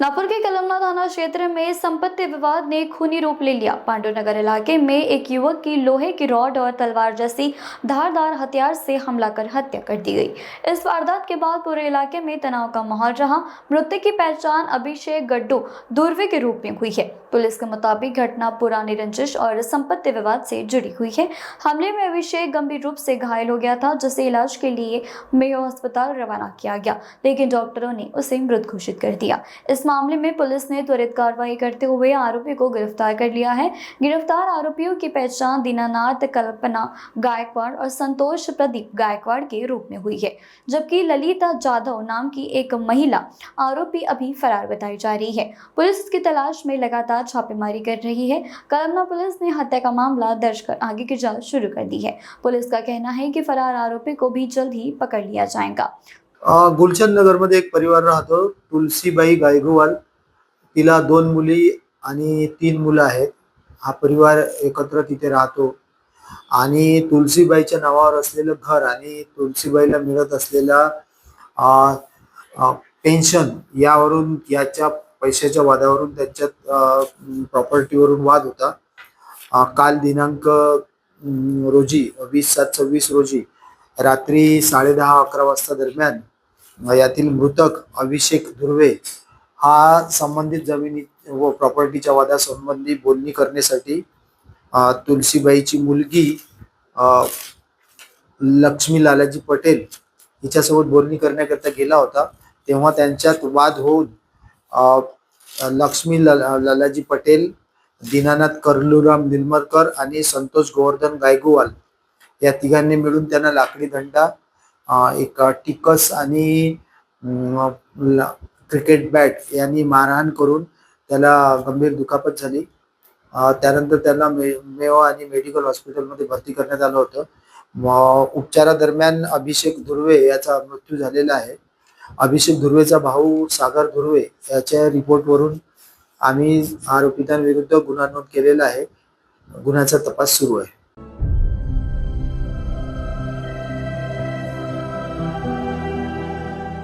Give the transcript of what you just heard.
नागपुर के कलमना थाना क्षेत्र में संपत्ति विवाद ने खूनी रूप ले लिया। पांडुनगर इलाके में एक युवक की लोहे की रॉड और तलवार जैसी धारदार हथियार से हमला कर हत्या कर दी गई। इस वारदात के बाद पूरे इलाके में तनाव का माहौल रहा। मृतक की पहचान अभिषेक गड्डू दुर्वे के रूप में हुई है। पुलिस के मुताबिक घटना पुरानी रंजिश और संपत्ति विवाद से जुड़ी हुई है। हमले में अभिषेक गंभीर रूप से घायल हो गया था, जिसे इलाज के लिए मेयो अस्पताल रवाना किया गया, लेकिन डॉक्टरों ने उसे मृत घोषित कर दिया। इस मामले में पुलिस ने त्वरित कार्रवाई करते हुए आरोपी को गिरफ्तार कर लिया है। गिरफ्तार आरोपियों की पहचान दीनानाथ कल्पना गायकवाड़ और संतोष प्रदीप गायकवाड़ के रूप में हुई है, जबकि ललिता जाधव नाम की एक महिला आरोपी अभी फरार बताई जा रही है। पुलिस इसकी तलाश में लगातार छापेमारी कर रही है। कलमना पुलिस ने हत्या का मामला दर्ज कर आगे की जांच शुरू कर दी है। पुलिस का कहना है कि फरार आरोपी को भी जल्द ही पकड़ लिया जाएगा। गुलशन नगर मध्ये एक परिवार राहतो, तुलसीबाई गायगवाल। तिला 2 मुली आणि 3 मुलं आहेत। हा परिवार एकत्र तिथे राहतो आणि तुलसीबाईच्या नावावर असलेलं घर आणि तुलसीबाईला मिळत असलेला पेन्शन यावरून याच्या पैशाच्या वादावरून त्यांच्यात प्रॉपर्टीवरून वाद होता। काल दिनांक रोजी 20/7/26 रोजी रात्री 10:30-11 वाजता दरम्यान यातील मृतक अभिषेक दुर्वे हा संबंधित जमिनी व प्रॉपर्टीच्या वादासंबंधी बोलणी करण्यासाठी तुलसीबाईची मुलगी लक्ष्मी लालाजी पटेल हिच्यासोबत बोलणी करण्याकरता गेला होता। तेव्हा त्यांच्यात वाद होऊन लक्ष्मी लालाजी पटेल, दीनानाथ कर्लूराम निलमरकर आणि संतोष गोवर्धन गायकवाल या तिघांनी मिळून त्यांना लाकडी दंडा, एक टिकस आणि क्रिकेट बॅट यांनी मारहाण करून त्याला गंभीर दुखापत झाली। त्यानंतर त्याला मेयो आणि मेडिकल हॉस्पिटलमध्ये भरती करण्यात आलं होतं। उपचारादरम्यान अभिषेक दुर्वे याचा मृत्यू झालेला आहे। अभिषेक दुर्वेचा भाऊ सागर दुर्वे याच्या रिपोर्टवरून आम्ही आरोपितांविरुद्ध गुन्हा नोंद केलेला आहे। गुन्ह्याचा तपास सुरू आहे।